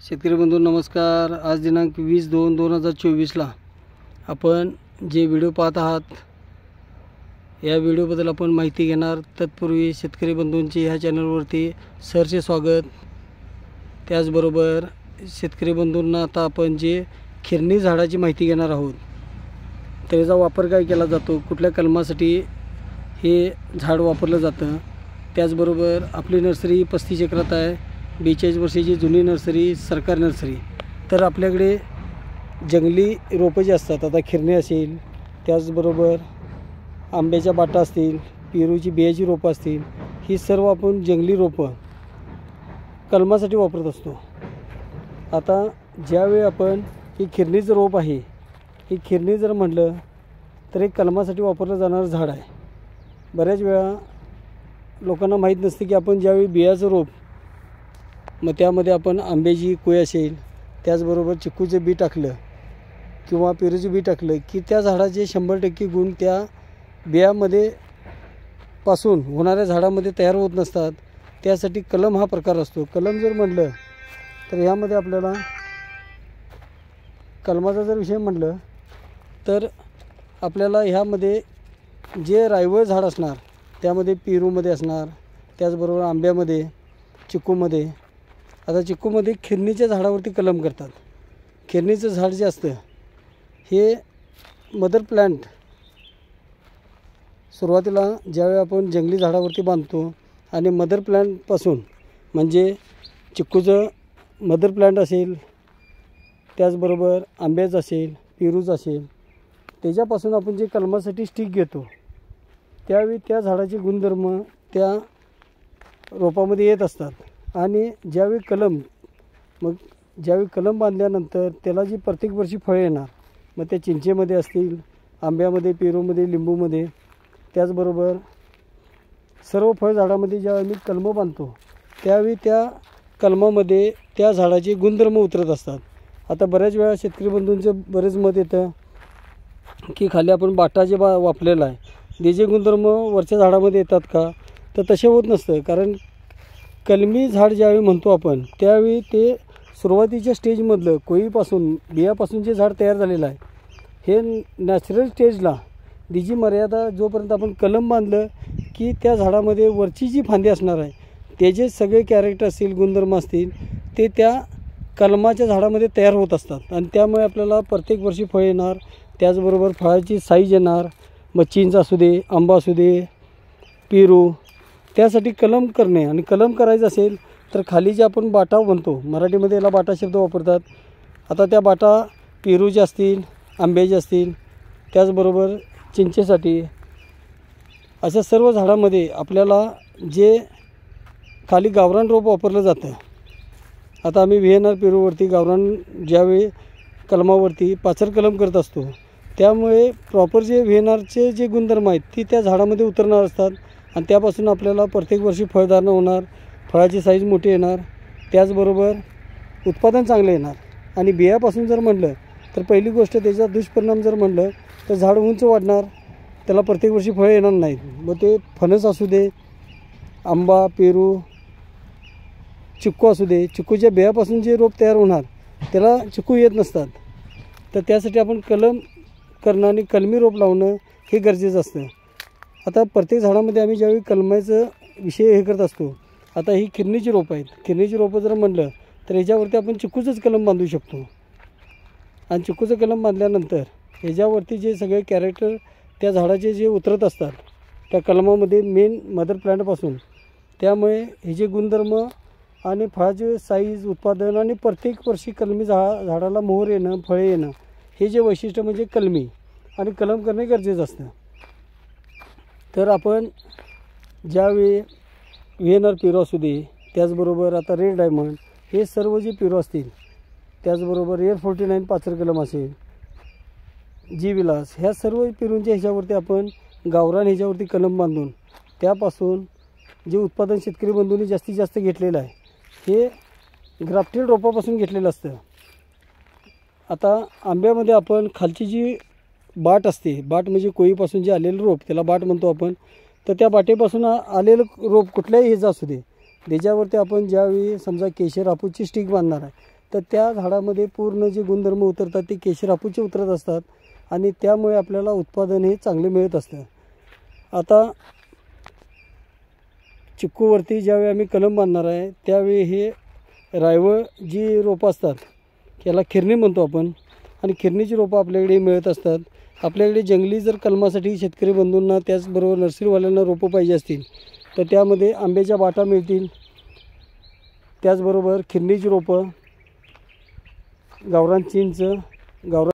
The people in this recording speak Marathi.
शेतकरी बंधू नमस्कार। आज दिनांक 20/2/2024 आपण जे व्हिडिओ पाहत आहात या व्हिडिओबद्दल आपण माहिती घेणार। तत्पूर्वी शेतकरी बंधूंचे ह्या चॅनलवरती सहर्ष स्वागत। त्याचबरोबर शेतकरी बंधूंना आता आपण जे खिरणी झाडाची माहिती घेणार आहोत, त्याचा वापर काय केला जातो, कुठल्या कलमासाठी हे झाड वापरलं जातं। त्याचबरोबर आपली नर्सरी 35 एकरात आहे, 42 वर्षाची जुनी नर्सरी, सरकारी नर्सरी। तर आपल्याकडे जंगली रोपं जे असतात, आता खिरणी असेल, त्याचबरोबर आंब्याच्या बाटा असतील, पेरूची बियाची रोपं असतील, ही सर्व आपण जंगली रोपं कलमासाठी वापरत असतो। आता ज्यावेळी आपण ही खिरणीचं रोप आहे, ही खिरणी जर म्हटलं तर एक कलमासाठी वापरलं जाणारं झाड आहे। बऱ्याच वेळा लोकांना माहीत नसते की आपण ज्यावेळी बियाचं रोप, मग त्यामध्ये आपण आंब्याची कोय असेल, त्याचबरोबर चिक्कूचं बी टाकलं किंवा पेरूचं बी टाकलं की त्या झाडाचे 100% गुण त्या बियामध्ये पासून होणाऱ्या झाडामध्ये तयार होत नसतात। त्यासाठी कलम हा प्रकार असतो। कलम जर म्हटलं तर ह्यामध्ये आपल्याला कलमाचा जर विषय म्हटलं तर आपल्याला ह्यामध्ये जे रायवळ झाड असणार त्यामध्ये पेरूमध्ये असणार, त्याचबरोबर आंब्यामध्ये, चिक्कूमध्ये। आता चिक्कूमध्ये खिरणीच्या झाडावरती कलम करतात। खिरणीचं झाड जे असतं हे मदर प्लांट सुरुवातीला ज्यावेळी आपण जंगली झाडावरती बांधतो आणि मदर प्लांटपासून म्हणजे चिक्कूचं मदर प्लांट असेल, त्याचबरोबर आंब्याचं असेल, पेरूचं असेल, त्याच्यापासून आपण जे कलमासाठी स्टिक घेतो त्यावेळी त्या झाडाचे गुणधर्म त्या रोपामध्ये येत असतात। आणि ज्यावेळी कलम बांधल्यानंतर त्याला जी प्रत्येक वर्षी फळे येणार, मग त्या चिंचेमध्ये असतील, आंब्यामध्ये, पेरूमध्ये, लिंबूमध्ये, त्याचबरोबर सर्व फळ झाडामध्ये ज्यावेळी मी कलम बांधतो त्यावेळी त्या कलमामध्ये त्या झाडाचे गुणधर्म उतरत असतात। आता बऱ्याच वेळा शेतकरी बंधूंचं बरेच मत येतं की खाली आपण बाटा जे वापरलेला आहे त्याचे गुणधर्म वरच्या झाडामध्ये येतात का, तर तसे होत नसतं। कारण कलमी झाड ज्यावेळी म्हणतो आपण त्यावेळी ते सुरुवातीच्या स्टेजमधलं कोळीपासून बियापासून जे झाड तयार झालेलं आहे, हे नॅचरल स्टेजला त्याची मर्यादा जोपर्यंत आपण कलम बांधलं की त्या झाडामध्ये वरची जी फांदी असणार आहे त्याचे सगळे कॅरेक्टर असतील, गुणधर्म असतील, ते त्या कलमाच्या झाडामध्ये तयार होत असतात। आणि त्यामुळे आपल्याला प्रत्येक वर्षी फळ येणार, त्याचबरोबर फळाची साईज येणार। मग चिंच असू दे, आंबा असू दे, पेरू, त्यासाठी कलम करणे। आणि कलम करायचं असेल तर खाली जे आपण बाटा म्हणतो, मराठीमध्ये याला बाटा शब्द वापरतात। आता त्या बाटा पेरूचे असतील, आंब्याचे असतील, त्याचबरोबर चिंचेसाठी, अशा सर्व झाडामध्ये आपल्याला जे खाली गावरान रोप वापरलं जातं। आता आम्ही VNR पेरूवरती गावरान ज्यावेळी कलमावरती पाचर कलम करत असतो त्यामुळे प्रॉपर जे VNRचे जे गुणधर्म आहेत ती त्या झाडामध्ये उतरणार असतात आणि त्यापासून आपल्याला प्रत्येक वर्षी फळधारणा होणार, फळाची साईज मोठी येणार, त्याचबरोबर उत्पादन चांगलं येणार। आणि बियापासून जर म्हटलं तर पहिली गोष्ट त्याचा दुष्परिणाम जर म्हटलं तर झाड उंच वाढणार, त्याला प्रत्येक वर्षी फळं येणार नाहीत। मग ते फणस असू दे, आंबा, पेरू, चिक्कू असू दे, चिक्कूच्या बियापासून जे रोप तयार होणार त्याला चिक्कू येत नसतात। तर त्यासाठी आपण कलम करणं आणि कलमी रोप लावणं हे गरजेचं असतं। आता प्रत्येक झाडामध्ये आम्ही ज्यावेळी कलमाचं विषय हे करत असतो, आता ही खिरणीची रोपं आहेत, खिरणीची रोपं जर म्हटलं तर ह्याच्यावरती आपण चिक्कूचंच कलम बांधू शकतो। आणि चिक्कूचं कलम बांधल्यानंतर ह्याच्यावरती जे सगळे कॅरेक्टर त्या झाडाचे जे उतरत असतात त्या कलमामध्ये मेन मदर प्लांटपासून, त्यामुळे हे जे गुणधर्म आणि फळाचे साईज, उत्पादन आणि प्रत्येक वर्षी कलमी झाडाला मोहर येणं, फळे येणं, हे जे वैशिष्ट्य म्हणजे कलमी आणि कलम करणे गरजेचं असतं। तर आपण ज्यावेळी VNR पेरू असू दे, त्याचबरोबर आता रेड डायमंड, हे सर्व जे पेरू असतील, त्याचबरोबर एअर 49 पाचर कलम असेल, जी विलास, ह्या सर्व पेरूंच्या ह्याच्यावरती आपण गावरान ह्याच्यावरती कलम बांधून त्यापासून जे उत्पादन शेतकरी बंधूंनी जास्तीत जास्त घेतलेलं आहे हे ग्राफ्टेड रोपापासून घेतलेलं असतं। आता आंब्यामध्ये आपण खालची जी बाट असते, बाट म्हणजे कोळीपासून जे आलेलं रोप त्याला बाट म्हणतो आपण, तर त्या बाटेपासून आलेलं रोप कुठल्याही ह्याचं असू दे, त्याच्यावरती आपण ज्यावेळी समजा केशर हापूसची स्टिक बांधणार आहे तर त्या झाडामध्ये पूर्ण जे गुणधर्म उतरतात ते केशर हापूसचे उतरत असतात आणि त्यामुळे आपल्याला उत्पादन हे चांगले मिळत असतं. आता चिक्कूवरती ज्यावेळी आम्ही कलम बांधणार आहे त्यावेळी हे रायवळ जी रोपं असतात याला खिरणी म्हणतो आपण, आणि खिरणीची रोपं आपल्याकडे मिळत असतात. आपल्याकडे जंगली जर कलमासाठी शेतकरी बंधूंना त्याचबरोबर नर्सरीवाल्यांना रोपं पाहिजे असतील तर त्यामध्ये आंब्याच्या बाटा मिळतील, त्याचबरोबर खिरणीची रोपं, गावरान चिंच, गावरान